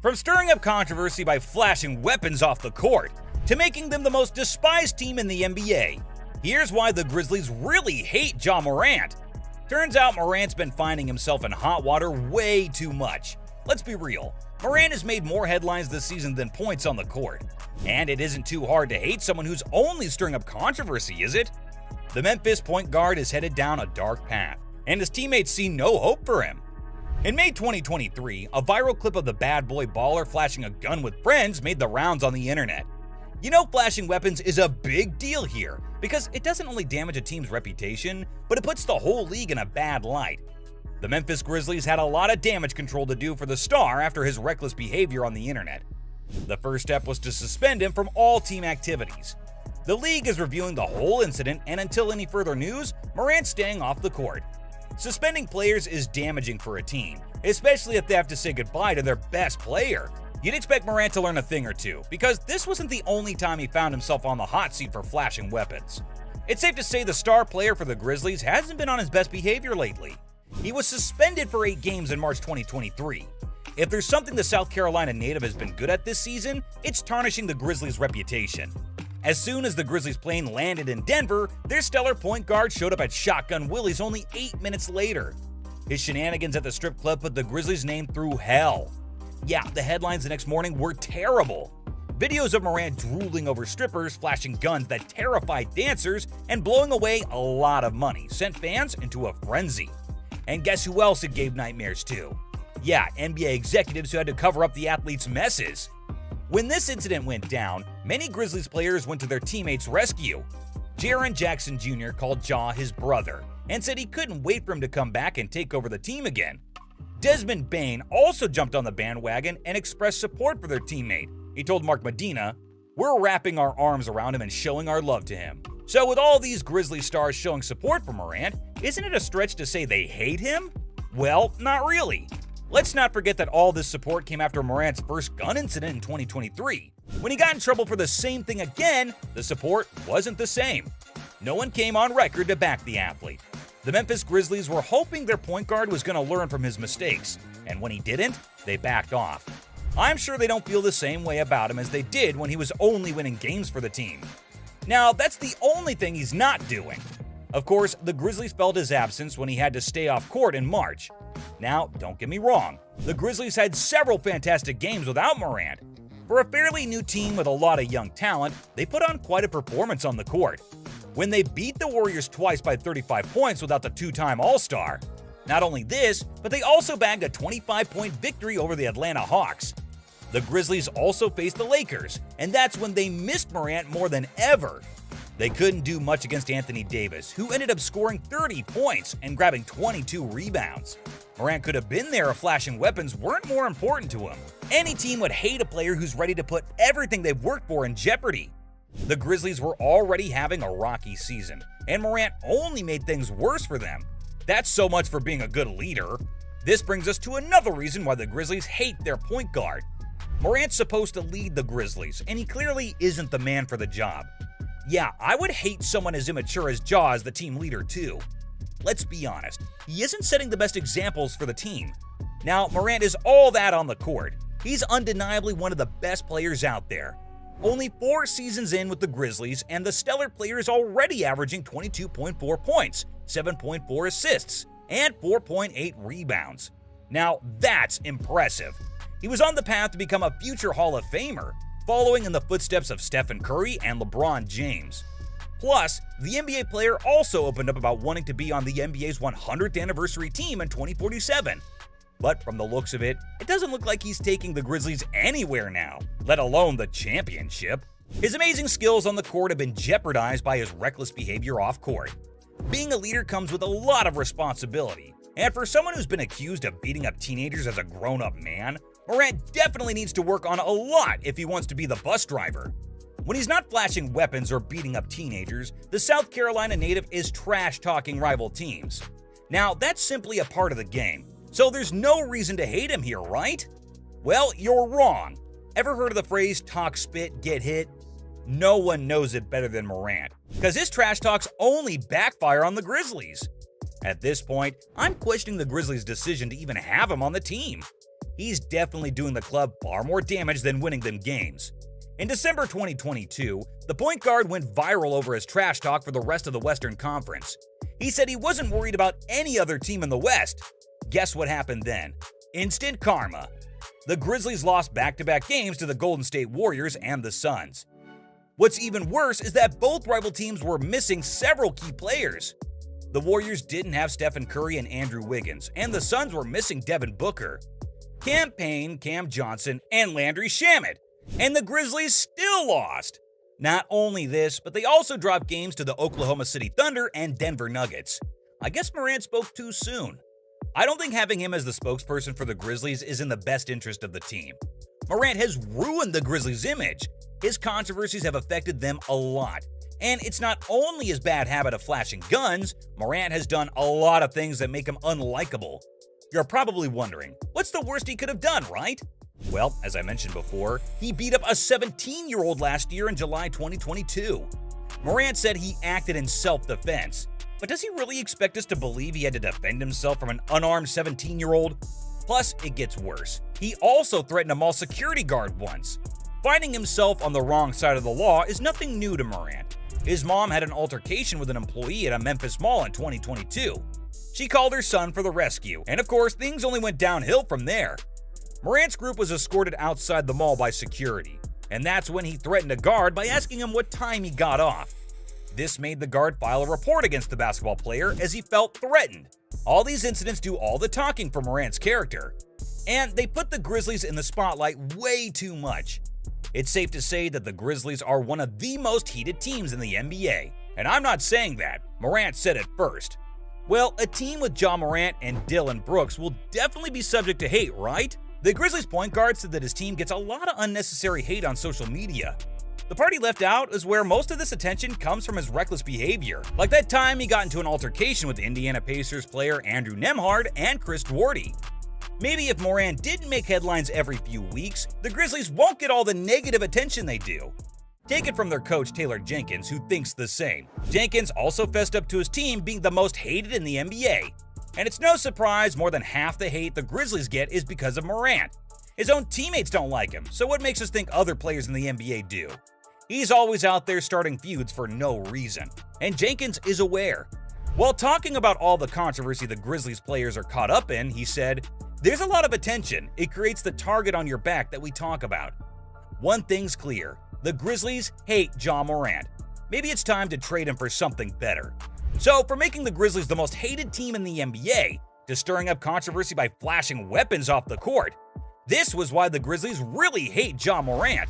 From stirring up controversy by flashing weapons off the court, to making them the most despised team in the NBA, here's why the Grizzlies really hate Ja Morant. Turns out Morant's been finding himself in hot water way too much. Let's be real, Morant has made more headlines this season than points on the court. And it isn't too hard to hate someone who's only stirring up controversy, is it? The Memphis point guard is headed down a dark path, and his teammates see no hope for him. In May 2023, a viral clip of the bad boy baller flashing a gun with friends made the rounds on the internet. You know, flashing weapons is a big deal here because it doesn't only damage a team's reputation, but it puts the whole league in a bad light. The Memphis Grizzlies had a lot of damage control to do for the star after his reckless behavior on the internet. The first step was to suspend him from all team activities. The league is reviewing the whole incident, and until any further news, Morant's staying off the court. Suspending players is damaging for a team, especially if they have to say goodbye to their best player. You'd expect Morant to learn a thing or two, because this wasn't the only time he found himself on the hot seat for flashing weapons. It's safe to say the star player for the Grizzlies hasn't been on his best behavior lately. He was suspended for 8 games in March 2023. If there's something the South Carolina native has been good at this season, it's tarnishing the Grizzlies' reputation. As soon as the Grizzlies plane landed in Denver, their stellar point guard showed up at Shotgun Willie's only 8 minutes later. His shenanigans at the strip club put the Grizzlies' name through hell. Yeah, the headlines the next morning were terrible. Videos of Morant drooling over strippers, flashing guns that terrified dancers, and blowing away a lot of money sent fans into a frenzy. And guess who else it gave nightmares to? Yeah, NBA executives who had to cover up the athletes' messes. When this incident went down, many Grizzlies players went to their teammates' rescue. Jaren Jackson Jr. called Ja his brother and said he couldn't wait for him to come back and take over the team again. Desmond Bane also jumped on the bandwagon and expressed support for their teammate. He told Mark Medina, "We're wrapping our arms around him and showing our love to him." So with all these Grizzlies stars showing support for Morant, isn't it a stretch to say they hate him? Well, not really. Let's not forget that all this support came after Morant's first gun incident in 2023. When he got in trouble for the same thing again, the support wasn't the same. No one came on record to back the athlete. The Memphis Grizzlies were hoping their point guard was going to learn from his mistakes, and when he didn't, they backed off. I'm sure they don't feel the same way about him as they did when he was only winning games for the team. Now, that's the only thing he's not doing. Of course, the Grizzlies felt his absence when he had to stay off court in March. Now, don't get me wrong, the Grizzlies had several fantastic games without Morant. For a fairly new team with a lot of young talent, they put on quite a performance on the court. When they beat the Warriors twice by 35 points without the two-time All-Star. Not only this, but they also bagged a 25-point victory over the Atlanta Hawks. The Grizzlies also faced the Lakers, and that's when they missed Morant more than ever. They couldn't do much against Anthony Davis, who ended up scoring 30 points and grabbing 22 rebounds. Morant could have been there if flashing weapons weren't more important to him. Any team would hate a player who's ready to put everything they've worked for in jeopardy. The Grizzlies were already having a rocky season, and Morant only made things worse for them. That's so much for being a good leader. This brings us to another reason why the Grizzlies hate their point guard. Morant's supposed to lead the Grizzlies, and he clearly isn't the man for the job. Yeah, I would hate someone as immature as Ja as the team leader too. Let's be honest, he isn't setting the best examples for the team. Now, Morant is all that on the court. He's undeniably one of the best players out there. Only 4 seasons in with the Grizzlies, and the stellar player is already averaging 22.4 points, 7.4 assists, and 4.8 rebounds. Now, that's impressive. He was on the path to become a future Hall of Famer, following in the footsteps of Stephen Curry and LeBron James. Plus, the NBA player also opened up about wanting to be on the NBA's 100th anniversary team in 2047. But from the looks of it, it doesn't look like he's taking the Grizzlies anywhere now, let alone the championship. His amazing skills on the court have been jeopardized by his reckless behavior off court. Being a leader comes with a lot of responsibility, and for someone who's been accused of beating up teenagers as a grown-up man, Morant definitely needs to work on a lot if he wants to be the bus driver. When he's not flashing weapons or beating up teenagers, the South Carolina native is trash-talking rival teams. Now, that's simply a part of the game, so there's no reason to hate him here, right? Well, you're wrong. Ever heard of the phrase, talk spit, get hit? No one knows it better than Morant, because his trash talks only backfire on the Grizzlies. At this point, I'm questioning the Grizzlies' decision to even have him on the team. he's definitely doing the club far more damage than winning them games. In December 2022, the point guard went viral over his trash talk for the rest of the Western Conference. He said he wasn't worried about any other team in the West. Guess what happened then? Instant karma. The Grizzlies lost back-to-back games to the Golden State Warriors and the Suns. What's even worse is that both rival teams were missing several key players. The Warriors didn't have Stephen Curry and Andrew Wiggins, and the Suns were missing Devin Booker, Cam Payne, Cam Johnson, and Landry Shamet. And the Grizzlies still lost. Not only this, but they also dropped games to the Oklahoma City Thunder and Denver Nuggets. I guess Morant spoke too soon. I don't think having him as the spokesperson for the Grizzlies is in the best interest of the team. Morant has ruined the Grizzlies' image. His controversies have affected them a lot. And it's not only his bad habit of flashing guns, Morant has done a lot of things that make him unlikable. You're probably wondering, what's the worst he could have done, right? Well, as I mentioned before, he beat up a 17-year-old last year in July 2022. Morant said he acted in self-defense. But does he really expect us to believe he had to defend himself from an unarmed 17-year-old? Plus, it gets worse. He also threatened a mall security guard once. Finding himself on the wrong side of the law is nothing new to Morant. His mom had an altercation with an employee at a Memphis mall in 2022. She called her son for the rescue, and of course, things only went downhill from there. Morant's group was escorted outside the mall by security, and that's when he threatened a guard by asking him what time he got off. This made the guard file a report against the basketball player as he felt threatened. All these incidents do all the talking for Morant's character, and they put the Grizzlies in the spotlight way too much. It's safe to say that the Grizzlies are one of the most heated teams in the NBA, and I'm not saying that. Morant said it first. Well, a team with Ja Morant and Dillon Brooks will definitely be subject to hate, right? The Grizzlies point guard said that his team gets a lot of unnecessary hate on social media. The part he left out is where most of this attention comes from his reckless behavior, like that time he got into an altercation with Indiana Pacers player Andrew Nembhard and Chris Duarte. Maybe if Morant didn't make headlines every few weeks, the Grizzlies won't get all the negative attention they do. Take it from their coach Taylor Jenkins, who thinks the same. Jenkins also fessed up to his team being the most hated in the NBA. And it's no surprise more than half the hate the Grizzlies get is because of Morant. His own teammates don't like him, so what makes us think other players in the NBA do? He's always out there starting feuds for no reason, and Jenkins is aware. While talking about all the controversy the Grizzlies players are caught up in, he said, "There's a lot of attention. It creates the target on your back that we talk about. One thing's clear, the Grizzlies hate Ja Morant. Maybe it's time to trade him for something better." So, from making the Grizzlies the most hated team in the NBA, to stirring up controversy by flashing weapons off the court, this was why the Grizzlies really hate Ja Morant.